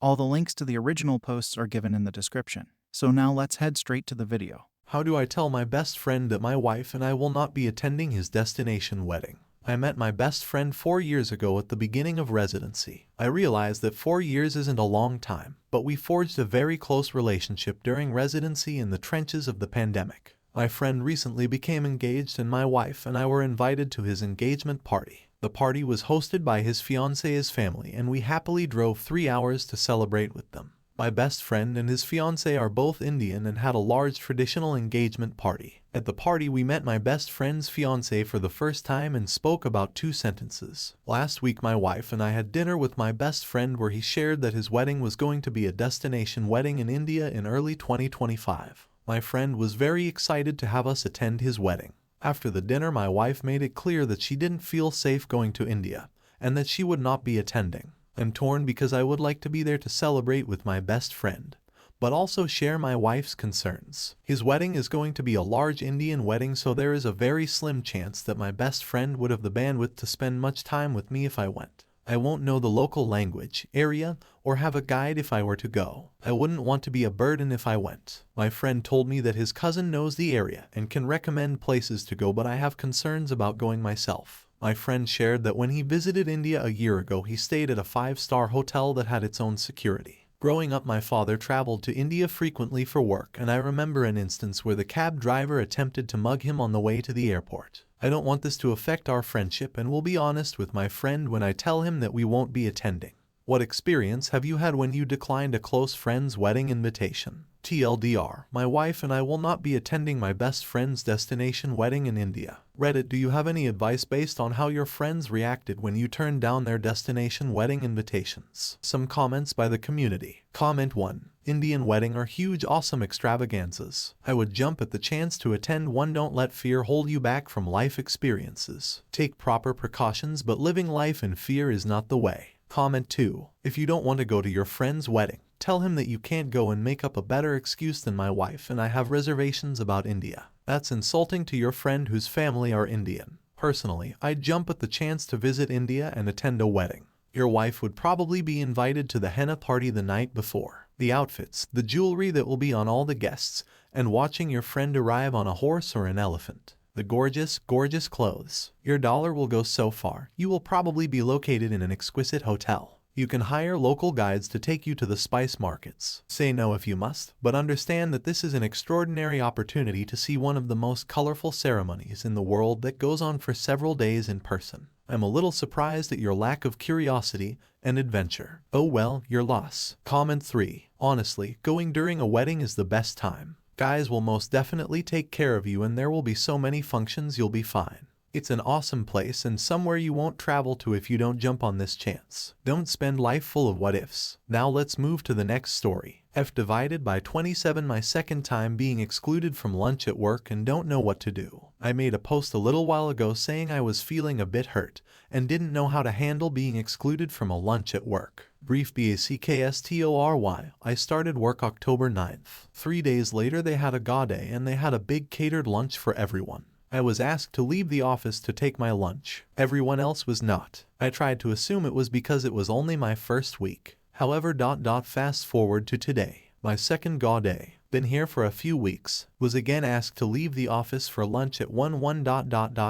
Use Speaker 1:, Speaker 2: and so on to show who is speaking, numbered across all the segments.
Speaker 1: All the links to the original posts are given in the description. So now let's head straight to the video.
Speaker 2: How do I tell my best friend that my wife and I will not be attending his destination wedding? I met my best friend 4 years ago at the beginning of residency. I realized that 4 years isn't a long time, but we forged a very close relationship during residency in the trenches of the pandemic. My friend recently became engaged and my wife and I were invited to his engagement party. The party was hosted by his fiancée's family and we happily drove 3 hours to celebrate with them. My best friend and his fiancée are both Indian and had a large traditional engagement party. At the party we met my best friend's fiancé for the first time and spoke about 2 sentences. Last week my wife and I had dinner with my best friend where he shared that his wedding was going to be a destination wedding in India in early 2025. My friend was very excited to have us attend his wedding. After the dinner my wife made it clear that she didn't feel safe going to India and that she would not be attending. I'm torn because I would like to be there to celebrate with my best friend, but also share my wife's concerns. His wedding is going to be a large Indian wedding, so there is a very slim chance that my best friend would have the bandwidth to spend much time with me if I went. I won't know the local language, area, or have a guide if I were to go. I wouldn't want to be a burden if I went. My friend told me that his cousin knows the area and can recommend places to go, but I have concerns about going myself. My friend shared that when he visited India a year ago he stayed at a 5-star hotel that had its own security. Growing up my father traveled to India frequently for work and I remember an instance where the cab driver attempted to mug him on the way to the airport. I don't want this to affect our friendship and will be honest with my friend when I tell him that we won't be attending. What experience have you had when you declined a close friend's wedding invitation? TLDR, my wife and I will not be attending my best friend's destination wedding in India. Reddit, do you have any advice based on how your friends reacted when you turned down their destination wedding invitations? Some comments by the community. Comment 1. Indian wedding are huge awesome extravaganzas. I would jump at the chance to attend one. Don't let fear hold you back from life experiences. Take proper precautions, but living life in fear is not the way. Comment 2. If you don't want to go to your friend's wedding, tell him that you can't go and make up a better excuse than my wife and I have reservations about India. That's insulting to your friend whose family are Indian. Personally, I'd jump at the chance to visit India and attend a wedding. Your wife would probably be invited to the henna party the night before. The outfits, the jewelry that will be on all the guests, and watching your friend arrive on a horse or an elephant. The gorgeous, gorgeous clothes. Your dollar will go so far. You will probably be located in an exquisite hotel. You can hire local guides to take you to the spice markets. Say no if you must, but understand that this is an extraordinary opportunity to see one of the most colorful ceremonies in the world that goes on for several days in person. I'm a little surprised at your lack of curiosity and adventure. Oh well, your loss. Comment 3. Honestly, going during a wedding is the best time. Guys will most definitely take care of you and there will be so many functions you'll be fine. It's an awesome place and somewhere you won't travel to if you don't jump on this chance. Don't spend life full of what ifs. Now let's move to the next story. F divided by 27. My second time being excluded from lunch at work and don't know what to do. I made a post a little while ago saying I was feeling a bit hurt and didn't know how to handle being excluded from a lunch at work. Brief BACKSTORY. I started work October 9th. 3 days later they had a GA day and they had a big catered lunch for everyone. I was asked to leave the office to take my lunch. Everyone else was not. I tried to assume it was because it was only my first week. However, fast forward to today. My second GA day. Been here for a few weeks. Was again asked to leave the office for lunch at 1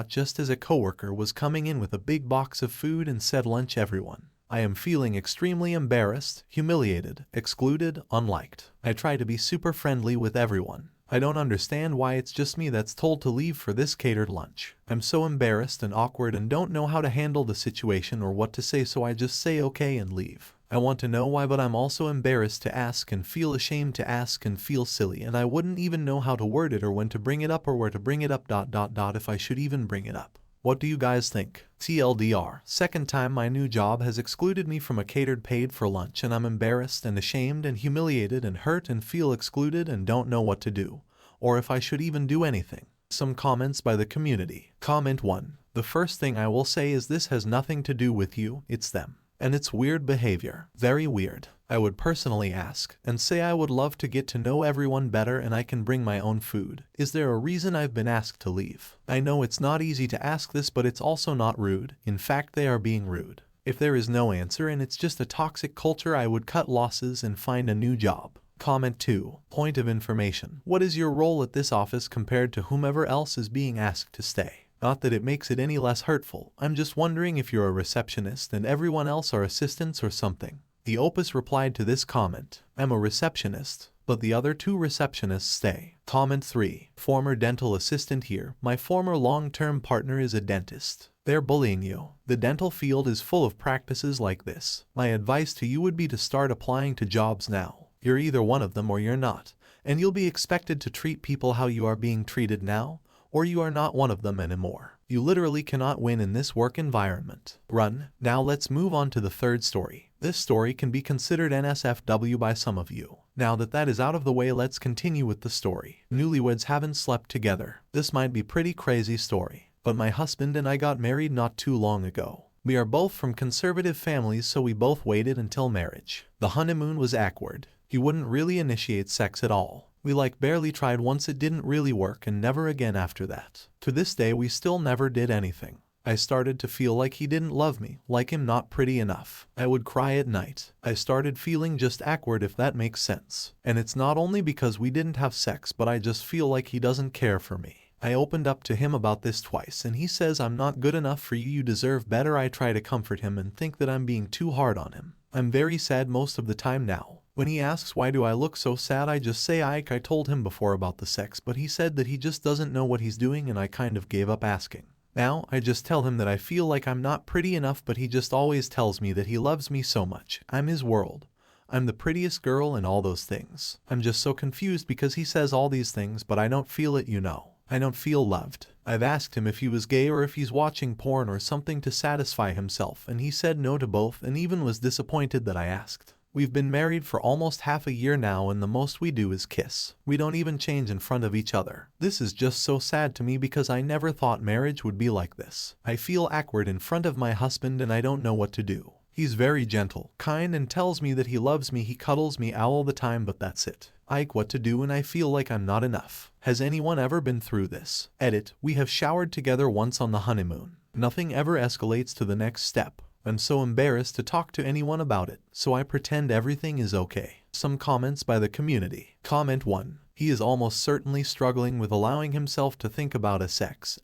Speaker 2: just as a coworker was coming in with a big box of food and said lunch everyone. I am feeling extremely embarrassed, humiliated, excluded, unliked. I try to be super friendly with everyone. I don't understand why it's just me that's told to leave for this catered lunch. I'm so embarrassed and awkward and don't know how to handle the situation or what to say, so I just say okay and leave. I want to know why, but I'm also embarrassed to ask and feel ashamed to ask and feel silly, and I wouldn't even know how to word it or when to bring it up or where to bring it up if I should even bring it up. What do you guys think? TLDR. Second time my new job has excluded me from a catered paid for lunch and I'm embarrassed and ashamed and humiliated and hurt and feel excluded and don't know what to do, or if I should even do anything. Some comments by the community. Comment 1. The first thing I will say is this has nothing to do with you, it's them. And it's weird behavior. Very weird. I would personally ask and say I would love to get to know everyone better and I can bring my own food. Is there a reason I've been asked to leave? I know it's not easy to ask this, but it's also not rude. In fact, they are being rude. If there is no answer and it's just a toxic culture, I would cut losses and find a new job. Comment 2. Point of information. What is your role at this office compared to whomever else is being asked to stay? Not that it makes it any less hurtful, I'm just wondering if you're a receptionist and everyone else are assistants or something. The Opus replied to this comment, I'm a receptionist, but the other 2 receptionists stay. Comment 3. Former dental assistant here. My former long-term partner is a dentist. They're bullying you. The dental field is full of practices like this. My advice to you would be to start applying to jobs now. You're either one of them or you're not, and you'll be expected to treat people how you are being treated now, or you are not one of them anymore. You literally cannot win in this work environment. Run. Now let's move on to the third story. This story can be considered NSFW by some of you. Now that is out of the way, let's continue with the story. Newlyweds haven't slept together. This might be pretty crazy story, but my husband and I got married not too long ago. We are both from conservative families, so we both waited until marriage. The honeymoon was awkward. He wouldn't really initiate sex at all. We barely tried once, it didn't really work, and never again after that. To this day we still never did anything. I started to feel like he didn't love me, like him not pretty enough. I would cry at night. I started feeling just awkward, if that makes sense. And it's not only because we didn't have sex, but I just feel like he doesn't care for me. I opened up to him about this twice and he says I'm not good enough for you, you deserve better. I try to comfort him and think that I'm being too hard on him. I'm very sad most of the time now. When he asks why do I look so sad, I just say I told him before about the sex, but he said that he just doesn't know what he's doing, and I kind of gave up asking. Now, I just tell him that I feel like I'm not pretty enough, but he just always tells me that he loves me so much. I'm his world. I'm the prettiest girl and all those things. I'm just so confused because he says all these things, but I don't feel it, you know. I don't feel loved. I've asked him if he was gay or if he's watching porn or something to satisfy himself, and he said no to both and even was disappointed that I asked. We've been married for almost half a year now, and the most we do is kiss. We don't even change in front of each other. This is just so sad to me because I never thought marriage would be like this. I feel awkward in front of my husband and I don't know what to do. He's very gentle, kind, and tells me that he loves me. He cuddles me all the time, but that's it. What to do, and I feel like I'm not enough. Has anyone ever been through this? Edit. We have showered together once on the honeymoon. Nothing ever escalates to the next step. I'm so embarrassed to talk to anyone about it, so I pretend everything is okay. Some comments by the community. Comment 1. He is almost certainly struggling with allowing himself to think about a sex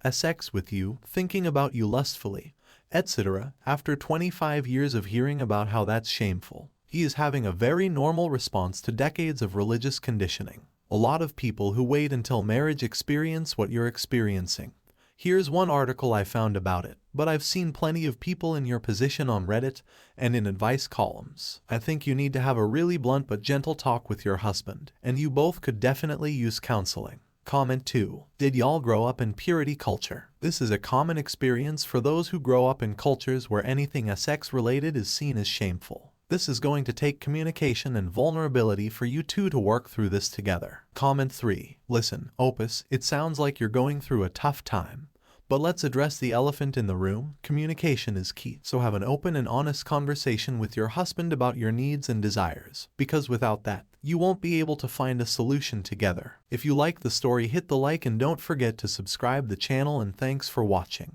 Speaker 2: with you, thinking about you lustfully, etc. After 25 years of hearing about how that's shameful. He is having a very normal response to decades of religious conditioning. A lot of people who wait until marriage experience what you're experiencing. Here's one article I found about it, but I've seen plenty of people in your position on Reddit and in advice columns. I think you need to have a really blunt but gentle talk with your husband, and you both could definitely use counseling. Comment 2. Did y'all grow up in purity culture? This is a common experience for those who grow up in cultures where anything sex related is seen as shameful. This is going to take communication and vulnerability for you two to work through this together. Comment 3. Listen, Opus, it sounds like you're going through a tough time. But let's address the elephant in the room. Communication is key. So have an open and honest conversation with your husband about your needs and desires. Because without that, you won't be able to find a solution together. If you like the story, hit the like and don't forget to subscribe the channel, and thanks for watching.